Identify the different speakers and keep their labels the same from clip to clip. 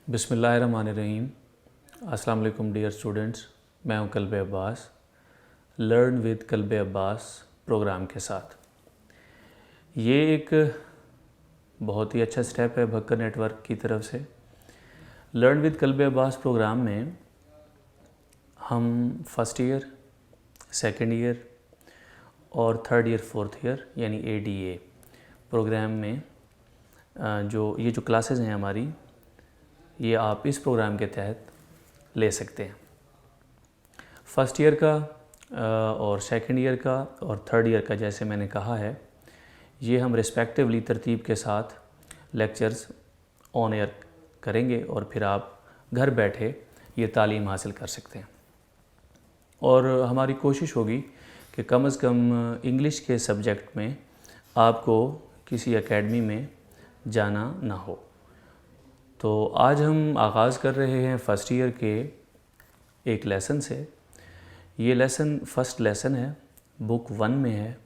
Speaker 1: बिस्मिल्लाहिर्रहमानिर्रहीम। अस्सलाम वालेकुम डियर स्टूडेंट्स, मैं हूं Kalb Abbas. Learn with Kalb Abbas program के साथ ये एक बहुत ही अच्छा स्टेप है भक्कर नेटवर्क की तरफ से। Learn with Kalb Abbas program में हम फर्स्ट ईयर, सेकंड ईयर और थर्ड ईयर, फोर्थ ईयर यानी ADA प्रोग्राम में जो क्लासेस हैं हमारी, ये आप इस प्रोग्राम के तहत ले सकते हैं। फर्स्ट ईयर का और सेकंड ईयर का और थर्ड ईयर का, जैसे मैंने कहा है, ये हम रिस्पेक्टिवली तरतीब के साथ लेक्चर्स ऑन एयर करेंगे और फिर आप घर बैठे ये तालीम हासिल कर सकते हैं। और हमारी कोशिश होगी कि कम से कम इंग्लिश के सब्जेक्ट में आपको किसी एकेडमी में जाना ना हो। तो आज हम आगाज़ कर रहे हैं फ़र्स्ट ईयर के एक लेसन से। ये लेसन फ़र्स्ट लेसन है, बुक 1 में है,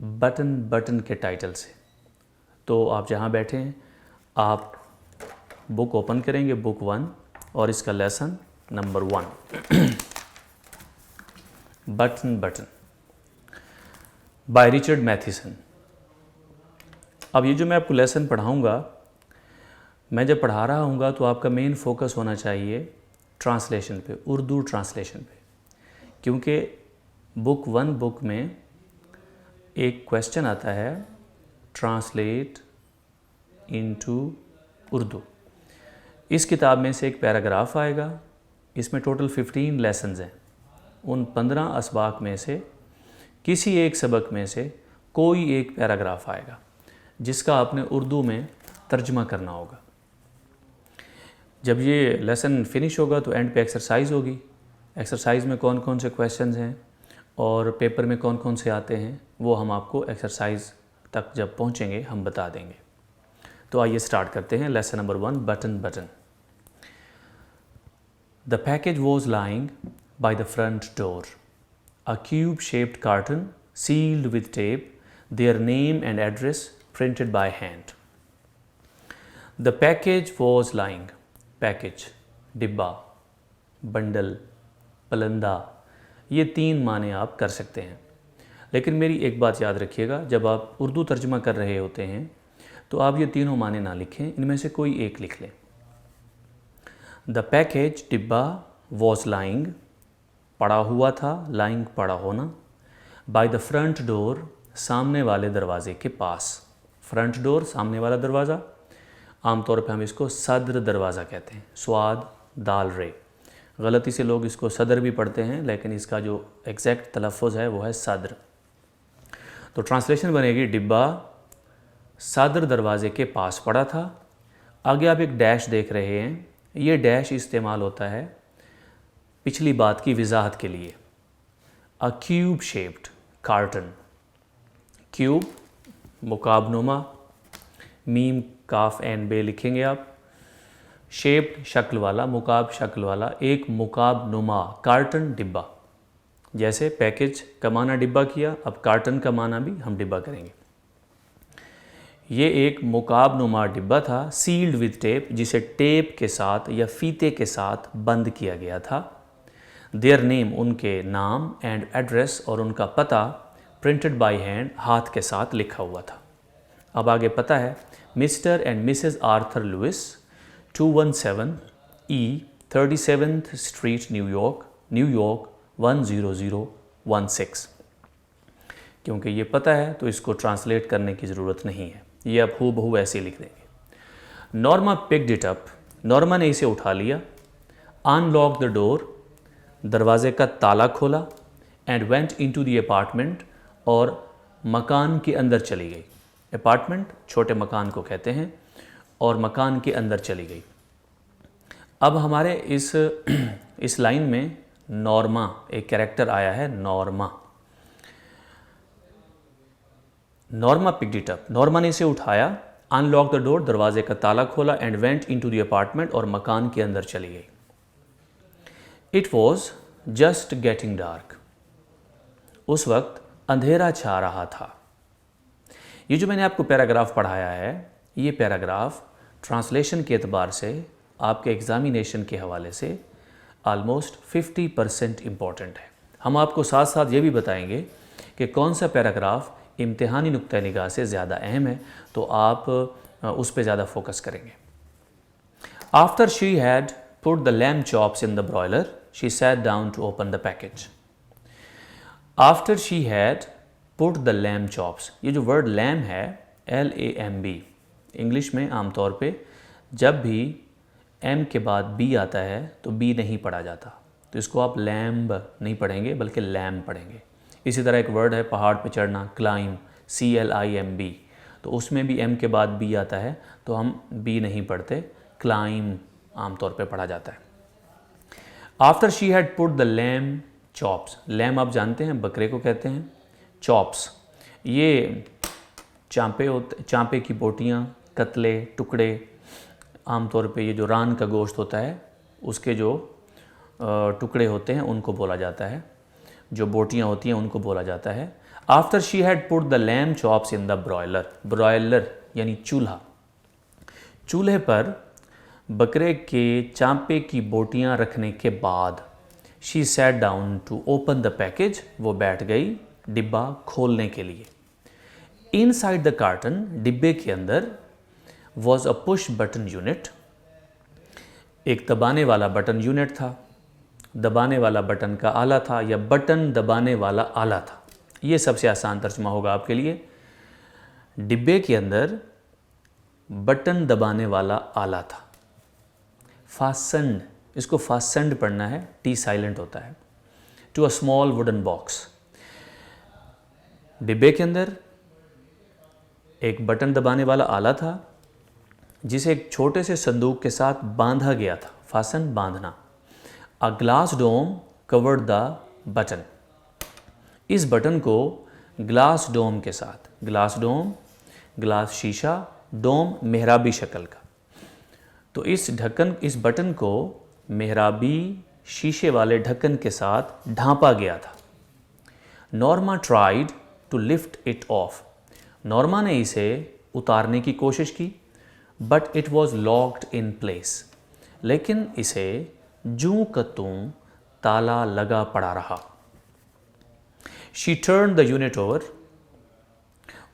Speaker 1: बटन बटन के टाइटल से। तो आप जहाँ बैठे हैं आप बुक ओपन करेंगे, बुक 1, और इसका lesson number 1 button button by Richard Matheson. अब ये जो मैं आपको लेसन पढ़ाऊँगा, मैं जब पढ़ा रहा हूँगा तो आपका मेन फोकस होना चाहिए ट्रांसलेशन पे, उर्दू ट्रांसलेशन पे, क्योंकि बुक 1 बुक में एक क्वेश्चन आता है, ट्रांसलेट इनटू उर्दू। इस किताब में से एक पैराग्राफ आएगा। इसमें टोटल 15 लेसन्स हैं। उन 15 असबाक में से किसी एक सबक में से कोई एक पैराग्राफ आएगा जिसका आपने उर्दू में तर्जमा करना होगा। जब ये लेसन फिनिश होगा तो एंड पे एक्सरसाइज होगी। एक्सरसाइज में कौन कौन से क्वेश्चंस हैं और पेपर में कौन कौन से आते हैं, वो हम आपको एक्सरसाइज तक जब पहुंचेंगे हम बता देंगे। तो आइए स्टार्ट करते हैं। Lesson number 1, button button. The package was lying by the front door, a cube shaped carton sealed with tape, their name and address printed by hand. The package was lying, package, डिब्बा, bundle, पलंदा, ये 3 माने आप कर सकते हैं। लेकिन मेरी एक बात याद रखिएगा, जब आप उर्दू तर्जुमा कर रहे होते हैं तो आप ये तीनों माने ना लिखें, इनमें से कोई एक लिख लें। द पैकेज, डिब्बा, वॉज लाइंग, पड़ा हुआ था, लाइंग पड़ा होना, बाय द फ्रंट डोर, सामने वाले दरवाजे के पास। फ्रंट डोर, सामने वाला दरवाज़ा, आमतौर पे हम इसको सदर दरवाज़ा कहते हैं। स्वाद दाल रे, गलती से लोग इसको सदर भी पढ़ते हैं, लेकिन इसका जो एग्जैक्ट तलफ़ुज़ है वो है सदर। तो ट्रांसलेशन बनेगी, डिब्बा सदर दरवाज़े के पास पड़ा था। आगे आप एक डैश देख रहे हैं, ये डैश इस्तेमाल होता है पिछली बात की वजाहत के लिए। A cube shaped carton, cube मुकाबनुमा, मीम काफ एन बे लिखेंगे आप, शेप्ड शक्ल वाला, मुकाब शक्ल वाला, एक मुकाब नुमा, कार्टन डिब्बा। जैसे पैकेज का माना डिब्बा किया, अब कार्टन का माना भी हम डिब्बा करेंगे। ये एक मुकाब नुमा डिब्बा था, सील्ड विद टेप, जिसे टेप के साथ या फीते के साथ बंद किया गया था। देयर नेम, उनके नाम, एंड एड्रेस, और उनका पता, प्रिंटेड बाय हैंड, हाथ के साथ लिखा हुआ था। अब आगे पता है, mister and missus Arthur Lewis, 217 E 37th street, New York, New York 10016। क्योंकि ये पता है तो इसको ट्रांसलेट करने की ज़रूरत नहीं है, ये आप हूबहू ऐसे लिख देंगे। Norma picked it up, Norma ने इसे उठा लिया। अनलॉक द डोर, दरवाजे का ताला खोला। And went into the apartment, और मकान के अंदर चली गई। अपार्टमेंट छोटे मकान को कहते हैं, और मकान के अंदर चली गई। अब हमारे इस लाइन में नॉर्मा, एक कैरेक्टर आया है, Norma. Norma picked it up, Norma ने इसे उठाया। अनलॉक द डोर, दरवाजे का ताला खोला। And went into the apartment, और मकान के अंदर चली गई। It was just getting dark, उस वक्त अंधेरा छा रहा था। ये जो मैंने आपको पैराग्राफ पढ़ाया है, ये पैराग्राफ ट्रांसलेशन के एतबार से, आपके एग्ज़ामिनेशन के हवाले से आलमोस्ट 50% इम्पॉर्टेंट है। हम आपको साथ साथ ये भी बताएंगे कि कौन सा पैराग्राफ इम्तिहानी नुक्ता निगाह से ज़्यादा अहम है, तो आप उस पर ज़्यादा फोकस करेंगे। After she had put the lamb chops in the broiler, she sat down to open the package. After she had put the lamb chops, ये जो वर्ड लैम्ब है LAMB, इंग्लिश में आमतौर पे जब भी M के बाद B आता है तो B नहीं पढ़ा जाता, तो इसको आप लैम्ब नहीं पढ़ेंगे बल्कि लैम्ब पढ़ेंगे। इसी तरह एक वर्ड है पहाड़ पे चढ़ना, क्लाइम, CLIMB, तो उसमें भी M के बाद B आता है तो हम B नहीं पढ़ते, क्लाइम आमतौर पे पढ़ा जाता है। After she had put the lamb chops, lamb आप जानते हैं बकरे को कहते हैं, चॉप्स ये चांपे की बोटियाँ, कतले, टुकड़े, आमतौर पे ये जो रान का गोश्त होता है उसके जो टुकड़े होते हैं उनको बोला जाता है, जो बोटियाँ होती हैं उनको बोला जाता है। After she had put the lamb chops in the broiler, broiler यानी चूल्हा, चूल्हे पर बकरे के चांपे की बोटियाँ रखने के बाद she sat down to open the package, वो बैठ गई डिब्बा खोलने के लिए। इनसाइड द कार्टन, डिब्बे के अंदर, was a push button unit, एक दबाने वाला बटन यूनिट था, दबाने वाला बटन का आला था या बटन दबाने वाला आला था, ये सबसे आसान तर्जुमा होगा आपके लिए। डिब्बे के अंदर बटन दबाने वाला आला था। फास्टन्ड, इसको फास्टन्ड पढ़ना है, T साइलेंट होता है। To a small wooden box, डिब्बे के अंदर एक बटन दबाने वाला आला था जिसे एक छोटे से संदूक के साथ बांधा गया था, फासन बांधना। A glass dome covered the button, इस बटन को ग्लास डोम के साथ, ग्लास डोम, ग्लास शीशा, डोम मेहराबी शक्ल का, तो इस बटन को मेहराबी शीशे वाले ढक्कन के साथ ढांपा गया था। Norma tried to lift it off, Norma ने इसे उतारने की कोशिश की, but it was locked in place, लेकिन इसे जूं का त्यों ताला लगा पड़ा रहा। She turn the unit over,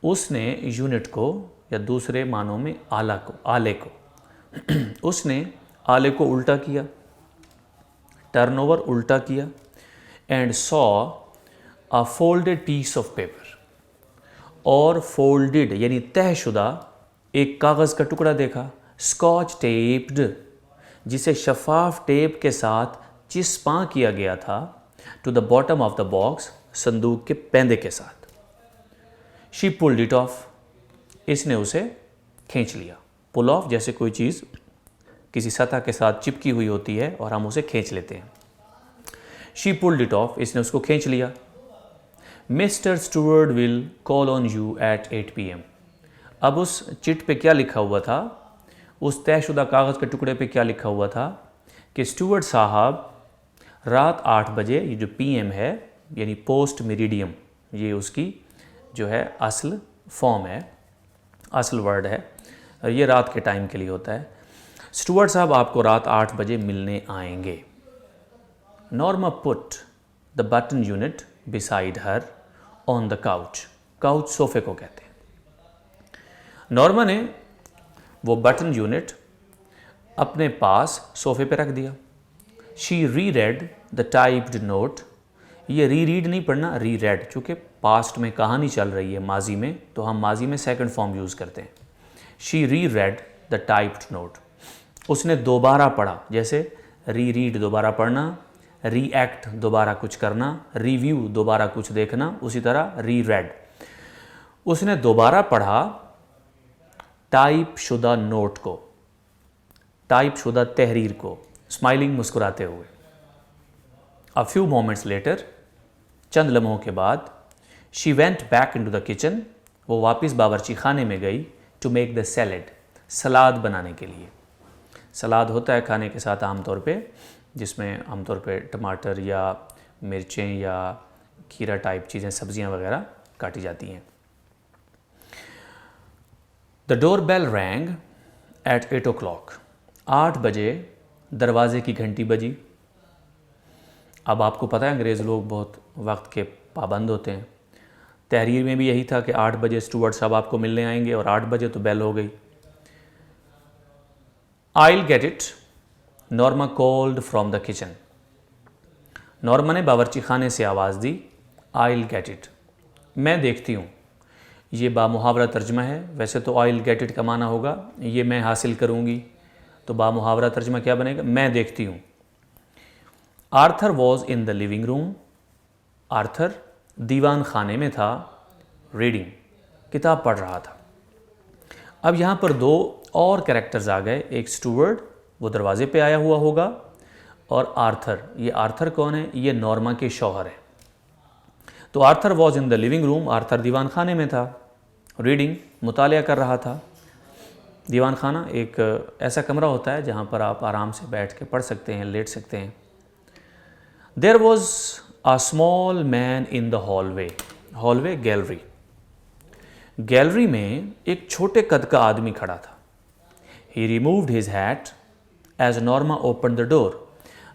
Speaker 1: उसने यूनिट को या दूसरे मानों में आले को उसने आले को उल्टा किया, टर्न ओवर उल्टा किया, and saw a folded piece of paper, और फोल्डेड यानी तहशुदा एक कागज़ का टुकड़ा देखा, स्कॉच टेप्ड, जिसे शफाफ टेप के साथ चिस्पा किया गया था, to the bottom of the box, संदूक के पैंदे के साथ। शी पुल्ड इट ऑफ, इसने उसे खींच लिया। पुल ऑफ जैसे कोई चीज़ किसी सतह के साथ चिपकी हुई होती है और हम उसे खींच लेते हैं। शी पुल्ड इट ऑफ, इसने उसको खींच लिया। Mister Stuart will call on you at 8 PM, अब उस चिट पे क्या लिखा हुआ था, उस तयशुदा कागज़ के टुकड़े पे क्या लिखा हुआ था कि स्टुअर्ट साहब रात 8 बजे, ये जो PM है यानी पोस्ट मेरिडियम, ये उसकी जो है असल फॉर्म है, असल वर्ड है, ये रात के टाइम के लिए होता है। स्टुअर्ट साहब आपको रात 8 बजे मिलने आएंगे। Norma put the button unit beside her on the couch, couch सोफे को कहते हैं। नॉर्मा ने वो बटन यूनिट अपने पास सोफे पे रख दिया। शी री रेड द टाइप्ड नोट, ये री रीड नहीं पढ़ना, री रेड, चूँकि पास्ट में कहानी चल रही है माजी में, तो हम माजी में सेकंड फॉर्म यूज़ करते हैं। शी री रेड द टाइप्ड नोट, उसने दोबारा पढ़ा, जैसे री रीड दोबारा पढ़ना, री एक्ट दोबारा कुछ करना, रिव्यू दोबारा कुछ देखना, उसी तरह री रेड, उसने दोबारा पढ़ा टाइप शुदा नोट को, टाइप शुदा तहरीर को, स्माइलिंग मुस्कुराते हुए। अ फ्यू मोमेंट्स लेटर, चंद लम्हों के बाद, she went back into the kitchen, वो वापस बावर्ची खाने में गई, टू मेक द सैलेड, सलाद बनाने के लिए। सलाद होता है खाने के साथ आमतौर पे, जिसमें आमतौर पे टमाटर या मिर्चें या खीरा टाइप चीज़ें, सब्जियां वगैरह काटी जाती हैं। The door bell rang at 8 o'clock. 8 बजे दरवाजे की घंटी बजी। अब आपको पता है अंग्रेज़ लोग बहुत वक्त के पाबंद होते हैं। तहरीर में भी यही था कि 8 बजे स्टूवर्ड साहब आपको मिलने आएंगे और 8 बजे तो बेल हो गई। I'll get it, Norma called from the kitchen. Norma ने बावर्ची खाने से आवाज़ दी। I'll get it, मैं देखती हूँ। ये बामुहावरा तर्जमा है। वैसे तो I'll get it का माना होगा ये मैं हासिल करूँगी, तो बामुहावरा तर्जमा क्या बनेगा? मैं देखती हूँ। Arthur was in the living room. Arthur दीवान खाने में था। रीडिंग, किताब पढ़ रहा था। अब यहाँ पर दो और कैरेक्टर्स आ गए। एक स्टूवर्ड, वो दरवाजे पे आया हुआ होगा, और आर्थर। ये आर्थर कौन है? ये नॉर्मा के शौहर है। तो Arthur was in the living room, Arthur दीवान खाने में था। रीडिंग, मुतालिया कर रहा था। दीवान खाना एक ऐसा कमरा होता है जहाँ पर आप आराम से बैठ के पढ़ सकते हैं, लेट सकते हैं। There was a small man in the hallway. Hallway gallery. Gallery में एक छोटे कद का आदमी खड़ा था। He removed his hat as Norma open the door.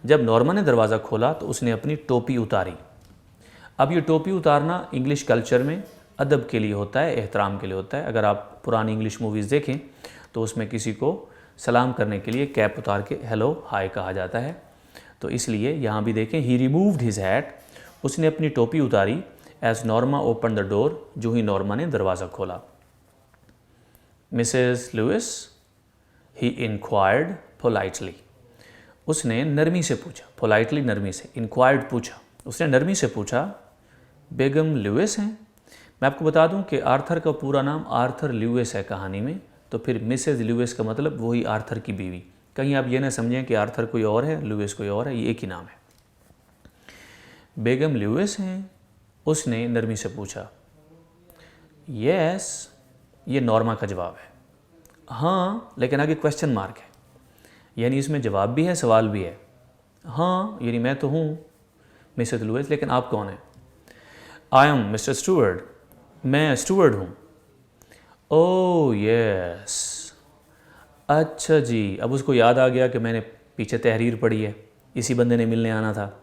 Speaker 1: जब नॉर्मा ने दरवाज़ा खोला तो उसने अपनी टोपी उतारी। अब ये टोपी उतारना इंग्लिश कल्चर में अदब के लिए होता है, एहतराम के लिए होता है। अगर आप पुरानी इंग्लिश मूवीज़ देखें तो उसमें किसी को सलाम करने के लिए कैप उतार के हेलो हाय कहा जाता है। तो इसलिए यहाँ भी देखें, ही रिमूव्ड हिज हैट, उसने अपनी टोपी उतारी। As Norma open the door, जो ही नॉर्मा ने दरवाज़ा खोला। Missus Lewis, he inquired politely, उसने नरमी से पूछा। पोलाइटली नरमी से, इंक्वायर्ड पूछा, उसने नरमी से पूछा बेगम लुइस हैं? मैं आपको बता दूं कि आर्थर का पूरा नाम आर्थर लुइस है कहानी में, तो फिर मिसेज लुइस का मतलब वही आर्थर की बीवी। कहीं आप ये ना समझें कि आर्थर कोई और है, लुइस कोई और है, ये एक ही नाम है। बेगम लुइस हैं? उसने नरमी से पूछा। यस, ये नॉर्मा का जवाब है। हाँ, लेकिन आगे क्वेश्चन मार्क है, यानी इसमें जवाब भी है, सवाल भी है। हाँ यानी मैं तो हूँ मिसेस लुइस, लेकिन आप कौन हैं? आई एम मिस्टर स्टूवर्ड, मैं स्टूवर्ड हूँ। ओह यस, अच्छा जी। अब उसको याद आ गया कि मैंने पीछे तहरीर पढ़ी है, इसी बंदे ने मिलने आना था।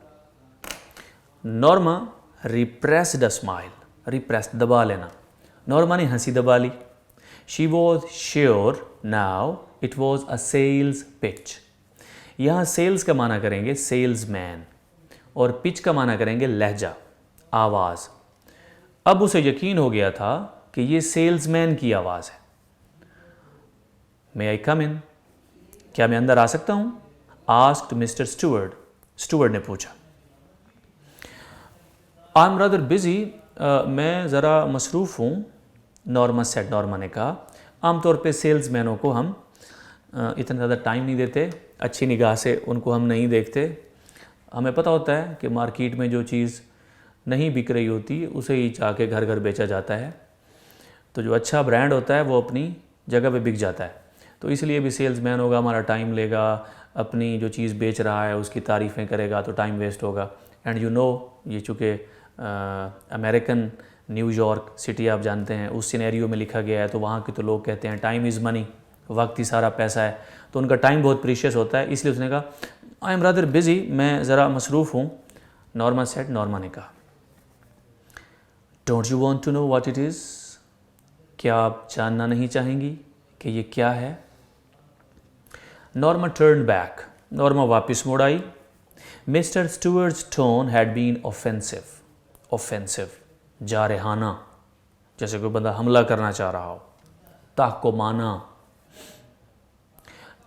Speaker 1: Norma repressed a smile, repressed दबा लेना। नॉर्मा ने हंसी दबा ली। She was sure now it was a sales pitch. यहाँ सेल्स का माना करेंगे सेल्समैन, और पिच का माना करेंगे लहजा, आवाज़। अब उसे यकीन हो गया था कि ये सेल्समैन की आवाज़ है। मे आई कम इन, क्या मैं अंदर आ सकता हूँ? आस्क्ड मिस्टर स्टूवर्ड, स्टूवर्ड ने पूछा। आई एम रादर बिजी, मैं ज़रा मसरूफ़ हूँ। नॉर्मा सेड, नॉर्मा ने कहा। आमतौर पे सेल्समैनों को हम इतना ज़्यादा टाइम नहीं देते, अच्छी निगाह से उनको हम नहीं देखते। हमें पता होता है कि मार्केट में जो चीज़ नहीं बिक रही होती उसे ही जाके घर घर बेचा जाता है। तो जो अच्छा ब्रांड होता है वो अपनी जगह पे बिक जाता है। तो इसलिए भी सेल्समैन होगा, हमारा टाइम लेगा, अपनी जो चीज़ बेच रहा है उसकी तारीफ़ें करेगा, तो टाइम वेस्ट होगा। एंड यू नो, ये चूँकि अमेरिकन न्यूयॉर्क सिटी आप जानते हैं, उस सिनेरियो में लिखा गया है, तो वहाँ के तो लोग कहते हैं टाइम इज़ मनी, वक्त ही सारा पैसा है। तो उनका टाइम बहुत प्रीशियस होता है, इसलिए उसने कहा आई एम रादर बिजी, मैं ज़रा मसरूफ़ हूँ। नॉर्मा सेड, नॉर्मा ने कहा। Don't you want to know what it is, क्या आप जानना नहीं चाहेंगी कि ये क्या है? नॉर्मा टर्न बैक, नॉर्मा वापस मुड़ आई। Mister Steward's tone had been offensive, offensive जारहाना, जैसे कोई बंदा हमला करना चाह रहा हो, ताको माना।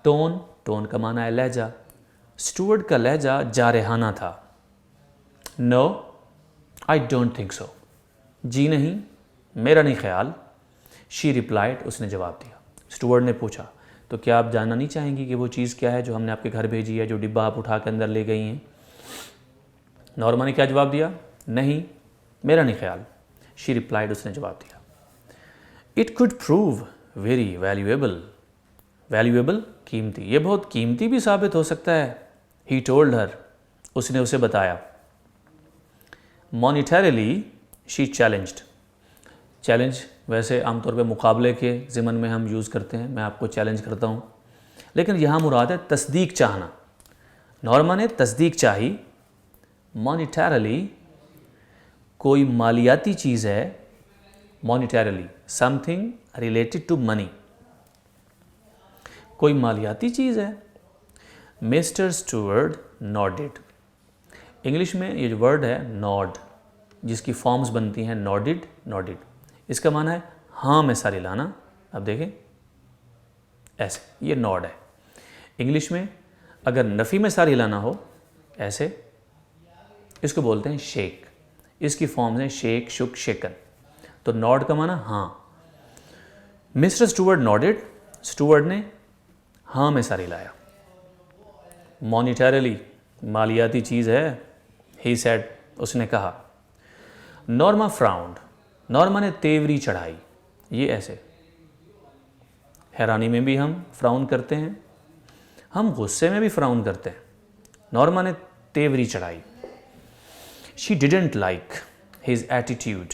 Speaker 1: टोन, टोन का माना है लहजा। स्टूवर्ड का लहजा जारहाना था। No I don't think so, जी नहीं, मेरा नहीं ख्याल। शी रिप्लाइड, उसने जवाब दिया। स्टूवर्ड ने पूछा, तो क्या आप जानना नहीं चाहेंगी कि वो चीज़ क्या है जो हमने आपके घर भेजी है, जो डिब्बा आप उठा के अंदर ले गई हैं? नॉर्मा ने क्या जवाब दिया? नहीं, मेरा नहीं ख्याल। शी रिप्लाइड, उसने जवाब दिया। It could prove very valuable, valuable कीमती, ये बहुत कीमती भी साबित हो सकता है। ही टोल्ड हर, उसने उसे बताया। मॉनिटरीली शी चैलेंज्ड, चैलेंज वैसे आमतौर पे मुकाबले के ज़िमन में हम यूज़ करते हैं, मैं आपको चैलेंज करता हूँ, लेकिन यहाँ मुराद है तस्दीक चाहना। नॉर्मा ने तस्दीक चाही, मॉनिटरली कोई मालियाती चीज़ है, monetarily something related to money, कोई मालियाती चीज़ है। मिस्टर स्टुअर्ट नॉडेड, इंग्लिश में ये जो वर्ड है नॉड, जिसकी फॉर्म्स बनती हैं नॉडिड, नॉडिड, इसका माना है हाँ में सारी लाना। अब देखें ऐसे, ये नॉड है। इंग्लिश में अगर नफ़ी में सारी लाना हो ऐसे, इसको बोलते हैं शेक, इसकी फॉर्म्स हैं शेक, शुक, शेकन। तो नॉड का माना हाँ। मिस्टर स्टुअर्ट नॉडेड, स्टुअर्ट ने हाँ में सारी लाया। मॉनिटरली मालियाती चीज़ है, ही सेड, उसने कहा। नॉर्मा फ्राउंड, नॉर्मा ने तेवरी चढ़ाई, ये ऐसे, हैरानी में भी हम फ्राउन करते हैं, हम गुस्से में भी फ्राउन करते हैं। नॉर्मा ने तेवरी चढ़ाई। She didn't like his attitude,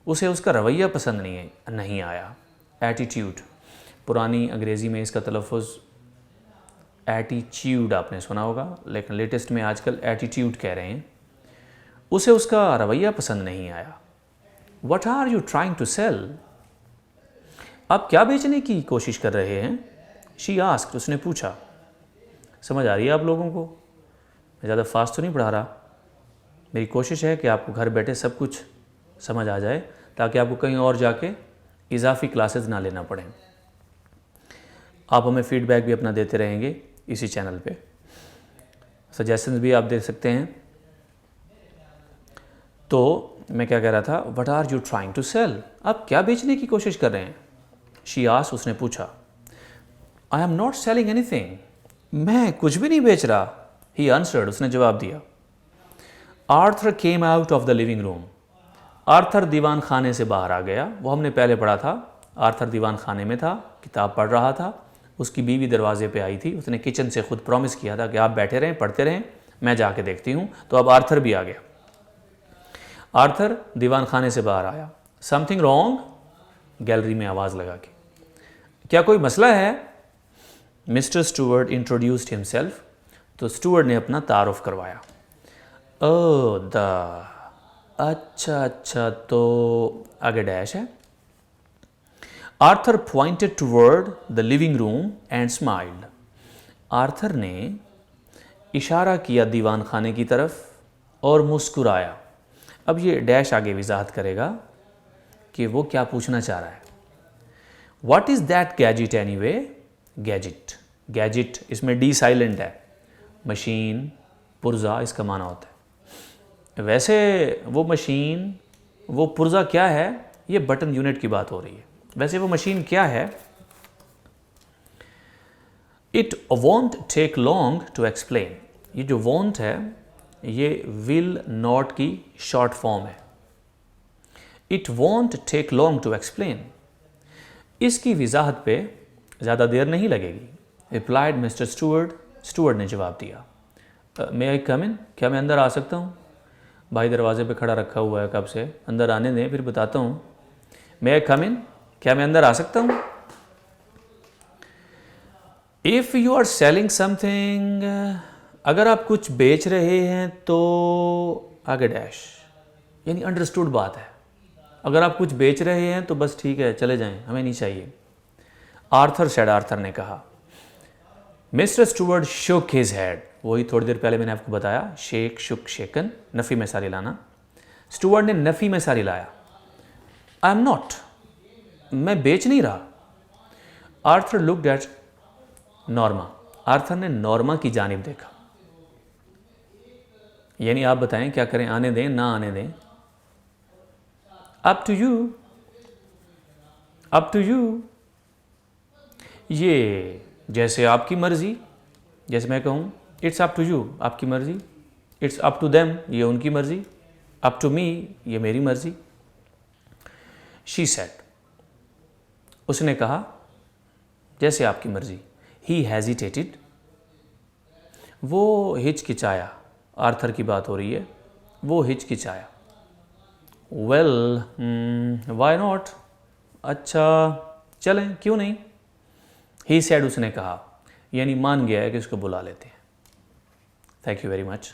Speaker 1: उसे उसका रवैया पसंद नहीं आया। एटीट्यूड, पुरानी अंग्रेज़ी में इसका तलफ़ुज़ एटीट्यूड आपने सुना होगा, लेकिन लेटेस्ट में आजकल एटीट्यूड कह रहे हैं। उसे उसका रवैया पसंद नहीं आया। What are you trying to sell? आप क्या बेचने की कोशिश कर रहे हैं? She asked, उसने पूछा। समझ आ रही है आप लोगों को? मैं ज़्यादा फास्ट तो नहीं पढ़ा रहा। मेरी कोशिश है कि आपको घर बैठे सब कुछ समझ आ जाए, ताकि आपको कहीं और जाके इजाफी क्लासेस ना लेना पड़े। आप हमें फीडबैक भी अपना देते रहेंगे इसी चैनल पे, सजेशंस भी आप दे सकते हैं। तो मैं क्या कह रहा था, what are you trying to sell, आप क्या बेचने की कोशिश कर रहे हैं? शी आस्क्ड, उसने पूछा। I am not selling anything, मैं कुछ भी नहीं बेच रहा। ही आंसर्ड, उसने जवाब दिया। Arthur came out of the living room, Arthur दीवान खाने से बाहर आ गया। वो हमने पहले पढ़ा था, आर्थर दीवान खाने में था, किताब पढ़ रहा था। उसकी बीवी दरवाजे पे आई थी, उसने किचन से खुद प्रॉमिस किया था कि आप बैठे रहें, पढ़ते रहें, मैं जाके देखती हूँ। तो अब आर्थर भी आ गया। आर्थर दीवान खाने से बाहर आया। समथिंग रॉन्ग, गैलरी में आवाज़ लगा के, क्या कोई मसला है? मिस्टर स्टुअर्ट इंट्रोड्यूस्ड हिमसेल्फ, तो स्टुअर्ट ने अपना तारुफ करवाया। ओ द, अच्छा, तो आगे डैश है। Arthur pointed toward the living room and smiled, Arthur ने इशारा किया दीवान खाने की तरफ और मुस्कुराया। अब ये डैश आगे वजाहत करेगा कि वो क्या पूछना चाह रहा है। What is that gadget anyway? Gadget, gadget इसमें डी साइलेंट है। मशीन, पुर्जा इसका माना होता है। वैसे वो मशीन, वो पुर्जा क्या है? ये बटन यूनिट की बात हो रही है। वैसे वो मशीन क्या है? It won't take long to explain, ये जो won't है ये will not की शॉर्ट फॉर्म है। It won't take long to explain, इसकी वजाहत पे ज़्यादा देर नहीं लगेगी। रिप्लाइड मिस्टर स्टुअर्ट, स्टुअर्ट ने जवाब दिया। मे आई कम इन, क्या मैं अंदर आ सकता हूँ? भाई दरवाजे पे खड़ा रखा हुआ है कब से, अंदर आने दें फिर बताता हूँ। मे आई कम इन, क्या मैं अंदर आ सकता हूँ? If you are selling something, अगर आप कुछ बेच रहे हैं तो आगे डैश, यानी अंडरस्टूड बात है। अगर आप कुछ बेच रहे हैं तो बस ठीक है, चले जाएं, हमें नहीं चाहिए। आर्थर सेड, आर्थर ने कहा। Mister Stuart shook his head, वही थोड़ी देर पहले मैंने आपको बताया, शेक, शुक, शेकन, नफ़ी में सारी लाना। स्टुअर्ट ने नफ़ी में सारी लाया। आई एम नॉट, मैं बेच नहीं रहा। Arthur looked at Norma, Arthur ने नॉर्मा की जानिब देखा। यानी आप बताएं क्या करें, आने दें ना आने दें? Up to you, up to you, ये जैसे आपकी मर्जी। जैसे मैं कहूँ इट्स अप टू यू, आपकी मर्जी। इट्स अप टू देम, ये उनकी मर्जी। अप टू मी, ये मेरी मर्जी। शी सेड, उसने कहा जैसे आपकी मर्जी। ही हेजिटेटेड, वो हिचकिचाया। आर्थर की बात हो रही है, वो हिचकिचाया। वेल, वाई नॉट, अच्छा चलें, क्यों नहीं। ही सैड, उसने कहा, यानी मान गया है कि इसको बुला लेते हैं। Thank you very much.